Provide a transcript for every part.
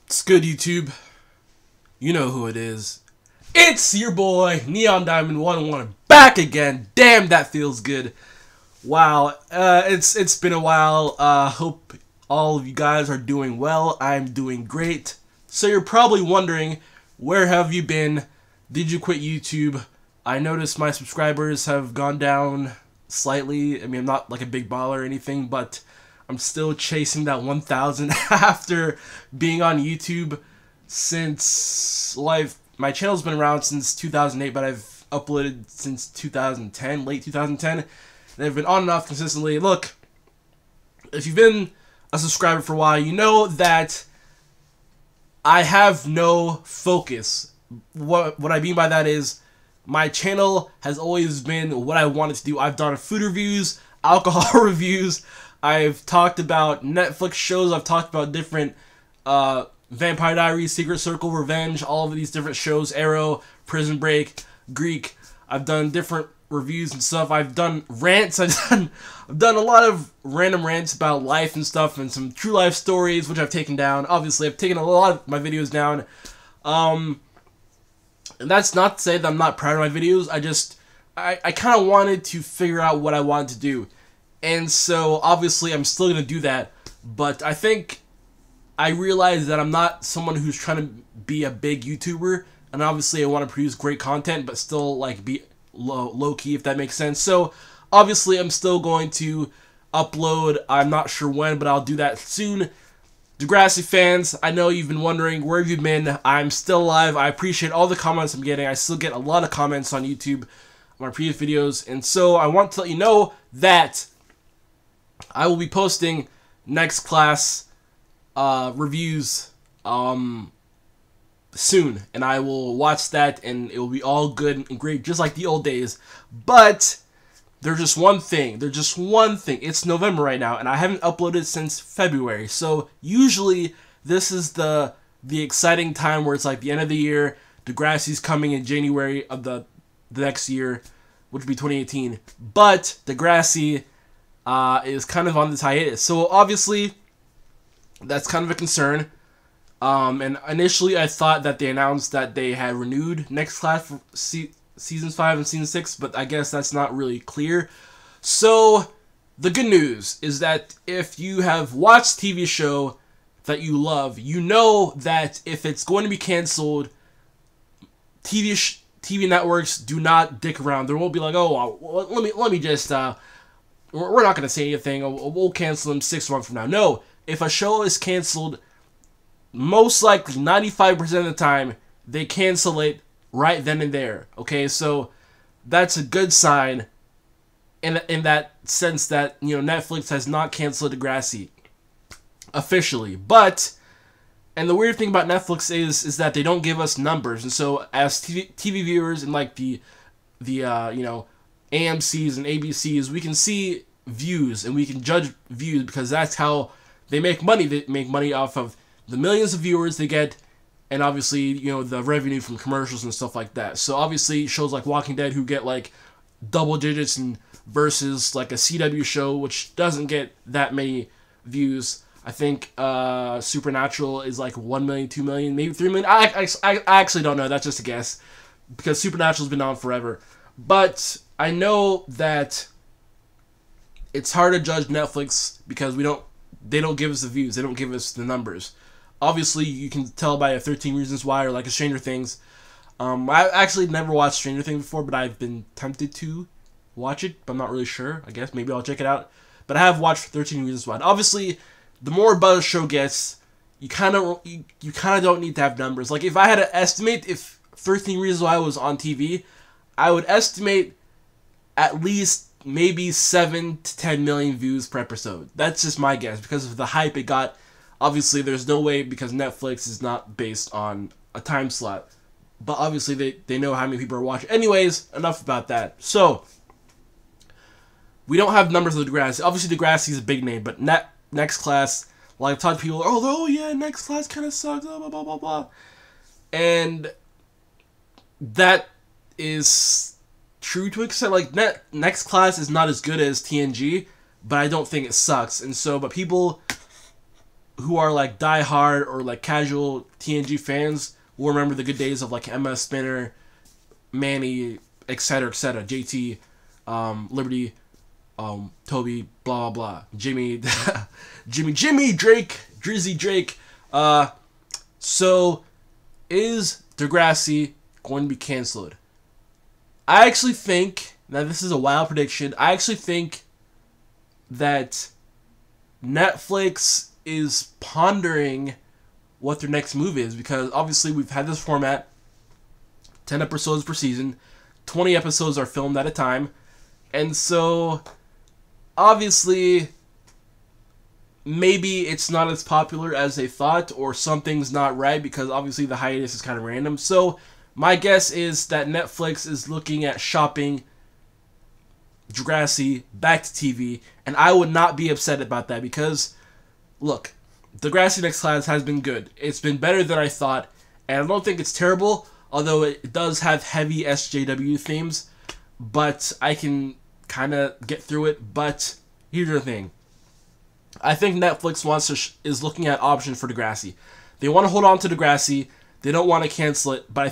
It's good, YouTube. You know who it is. It's your boy, Neon Diamond 101, back again. Damn, that feels good. Wow, it's been a while. Hope all of you guys are doing well. I'm doing great. So you're probably wondering, where have you been? Did you quit YouTube? I noticed my subscribers have gone down slightly. I mean, I'm not like a big baller or anything, but I'm still chasing that 1,000 after being on YouTube since, well, my channel's been around since 2008, but I've uploaded since 2010, late 2010. They've been on and off consistently. Look, if you've been a subscriber for a while, you know that I have no focus. What I mean by that is, my channel has always been what I wanted to do. I've done food reviews, alcohol reviews, I've talked about Netflix shows, I've talked about different Vampire Diaries, Secret Circle, Revenge, all of these different shows, Arrow, Prison Break, Greek. I've done different reviews and stuff. I've done rants. I've done a lot of random rants about life and stuff, and some true life stories, which I've taken down. Obviously, I've taken a lot of my videos down. And that's not to say that I'm not proud of my videos. I kind of wanted to figure out what I wanted to do. And so, obviously, I'm still going to do that. But I think I realized that I'm not someone who's trying to be a big YouTuber. And obviously, I want to produce great content, but still, like, be low-key, if that makes sense. So, obviously, I'm still going to upload. I'm not sure when, but I'll do that soon. Degrassi fans, I know you've been wondering, where have you been? I'm still alive. I appreciate all the comments I'm getting. I still get a lot of comments on YouTube on my previous videos. And so I want to let you know that I will be posting next class reviews soon. And I will watch that, and it will be all good and great, just like the old days. But there's just one thing. There's just one thing. It's November right now, and I haven't uploaded since February. So usually this is the exciting time where it's like the end of the year. Degrassi's coming in January of the next year, which would be 2018. But Degrassi is kind of on this hiatus. So obviously that's kind of a concern. And initially I thought that they announced that they had renewed next class for Seasons 5 and Season 6, but I guess that's not really clear. So, the good news is that if you have watched TV show that you love, you know that if it's going to be canceled, TV networks do not dick around. They won't be like, oh, let me just, we're not going to say anything, we'll cancel them 6 months from now. No, if a show is canceled, most likely 95% of the time, they cancel it right then and there. Okay, so that's a good sign in that sense that, you know, Netflix has not canceled Degrassi officially. But, and the weird thing about Netflix is that they don't give us numbers, and so as TV viewers and like the you know, AMCs and ABCs, we can see views and we can judge views because that's how they make money. They make money off of the millions of viewers they get, and obviously, you know, the revenue from commercials and stuff like that. So obviously, shows like Walking Dead who get like double digits and versus like a CW show which doesn't get that many views. I think Supernatural is like 1 million, 2 million, maybe 3 million. I actually don't know. That's just a guess because Supernatural's been on forever. But I know that it's hard to judge Netflix because they don't give us the views. They don't give us the numbers. Obviously, you can tell by 13 Reasons Why or like a Stranger Things. I actually never watched Stranger Things before, but I've been tempted to watch it, but I'm not really sure. I guess maybe I'll check it out. But I have watched 13 Reasons Why. Obviously, the more buzz a show gets, you kind of don't need to have numbers. Like if I had to estimate if 13 Reasons Why was on TV, I would estimate at least maybe 7 to 10 million views per episode. That's just my guess because of the hype it got. Obviously, there's no way because Netflix is not based on a time slot. But obviously, they know how many people are watching. Anyways, enough about that. So, we don't have numbers of Degrassi. Obviously, Degrassi is a big name, but next class, like I've talked to people, oh yeah, next class kind of sucks, blah, blah, blah, blah, blah. And that is true to extent. Like, next class is not as good as TNG, but I don't think it sucks. And so, but people who are like die-hard or like casual TNG fans will remember the good days of like Emma, Spinner, Manny, etc., etc., JT, Liberty, Toby, blah blah blah, Jimmy, Jimmy, Drake, Drizzy, Drake. So is Degrassi going to be canceled? I actually think, now this is a wild prediction, I actually think that Netflix is pondering what their next move is, because obviously we've had this format, 10 episodes per season, 20 episodes are filmed at a time, and so obviously maybe it's not as popular as they thought, or something's not right, because obviously the hiatus is kind of random. So my guess is that Netflix is looking at shopping Degrassi back to TV, and I would not be upset about that, because look, Degrassi Next Class has been good. It's been better than I thought, and I don't think it's terrible, although it does have heavy SJW themes, but I can kind of get through it. But here's the thing. I think Netflix is looking at options for Degrassi. They want to hold on to Degrassi. They don't want to cancel it, but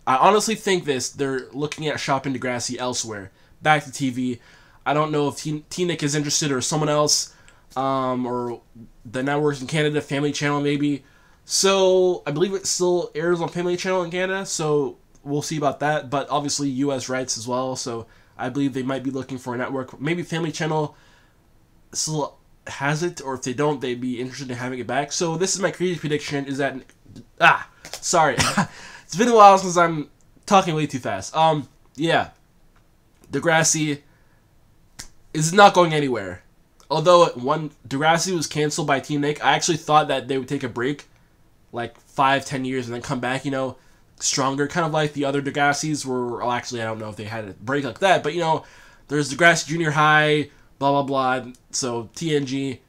I honestly think they're looking at shopping Degrassi elsewhere, back to TV. I don't know if T-Nick is interested, or someone else, or the networks in Canada, Family Channel maybe. So I believe it still airs on Family Channel in Canada, so we'll see about that. But obviously US rights as well, so I believe they might be looking for a network. Maybe Family Channel still has it, or if they don't, they'd be interested in having it back. So this is my crazy prediction, is that sorry. It's been a while since I'm talking way too fast. Yeah. Degrassi is not going anywhere. Although when Degrassi was canceled by Team Nick, I actually thought that they would take a break, like 5-10 years, and then come back, stronger, kind of like the other Degrassis were. Well, actually, I don't know if they had a break like that, but there's Degrassi Junior High, blah blah blah. So TNG,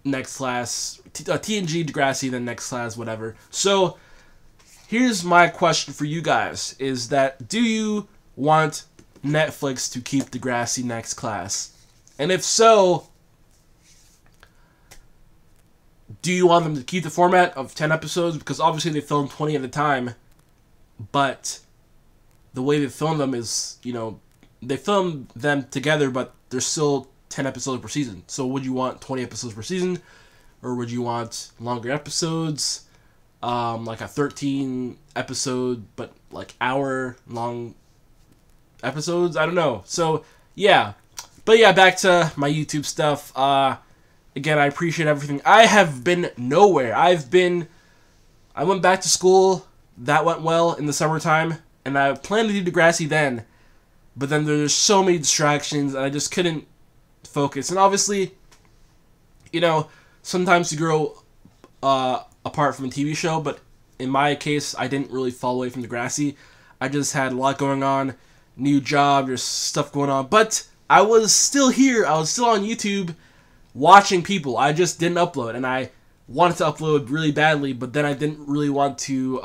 Next Class, TNG, Degrassi, then Next Class, whatever. So here's my question for you guys: is that, do you want Netflix to keep Degrassi Next Class? And if so, do you want them to keep the format of 10 episodes? Because obviously they film 20 at a time, but the way they film them is, they film them together, but there's still 10 episodes per season. So would you want 20 episodes per season, or would you want longer episodes, like a 13 episode, but like hour long episodes? I don't know. So yeah, but yeah, back to my YouTube stuff. Again, I appreciate everything. I have been nowhere. I went back to school. That went well in the summertime, and I planned to do Degrassi then, but then there's so many distractions, and I just couldn't focus. And obviously, sometimes you grow apart from a TV show, but in my case, I didn't really fall away from Degrassi. I just had a lot going on, new job, there's stuff going on, but I was still here. I was still on YouTube watching people. I just didn't upload, and I wanted to upload really badly, but then I didn't really want to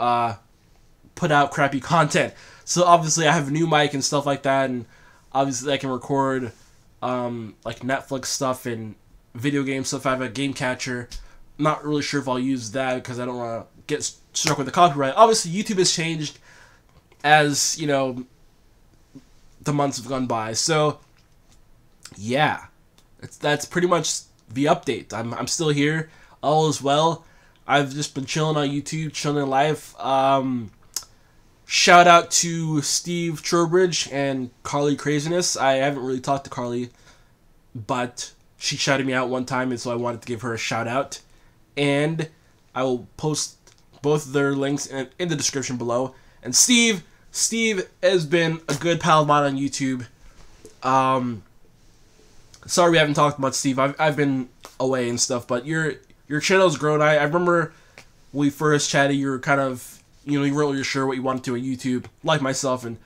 put out crappy content. So obviously I have a new mic and stuff like that, and obviously I can record like Netflix stuff and video game stuff. I have a game catcher. I'm not really sure if I'll use that, because I don't want to get struck with the copyright. Obviously YouTube has changed as, the months have gone by. So yeah, that's pretty much the update. I'm still here. All is well. I've just been chilling on YouTube, chilling in life. Shout out to Steve Trowbridge and Carly Craziness. I haven't really talked to Carly, but she shouted me out one time, and so I wanted to give her a shout out. And I will post both of their links in the description below. And Steve has been a good pal of mine on YouTube. Sorry we haven't talked much, Steve. I've been away and stuff, but your channel's grown. I remember when we first chatted, you were kind of, you weren't really sure what you wanted to do on YouTube, like myself. And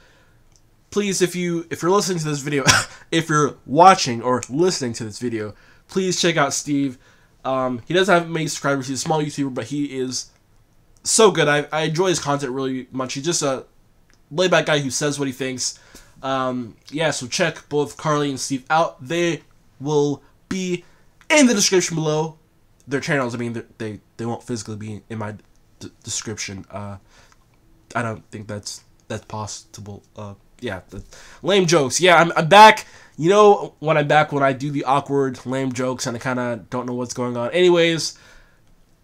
please, if you're listening to this video, if you're watching or listening to this video, please check out Steve. He doesn't have many subscribers. He's a small YouTuber, but he is so good. I enjoy his content really much. He's just a laid-back guy who says what he thinks. Yeah, so check both Carly and Steve out. They will be in the description below. their channels. I mean, they won't physically be in my description. I don't think that's possible. Yeah, the lame jokes. Yeah, I'm back. You know, when I'm back, when I do the awkward, lame jokes, and I kind of don't know what's going on. Anyways,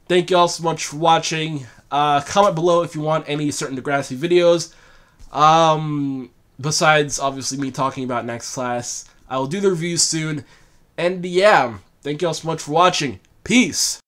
thank you all so much for watching. Comment below if you want any certain Degrassi videos. Besides, obviously, me talking about next class. I will do the reviews soon. And yeah, thank you all so much for watching. Peace.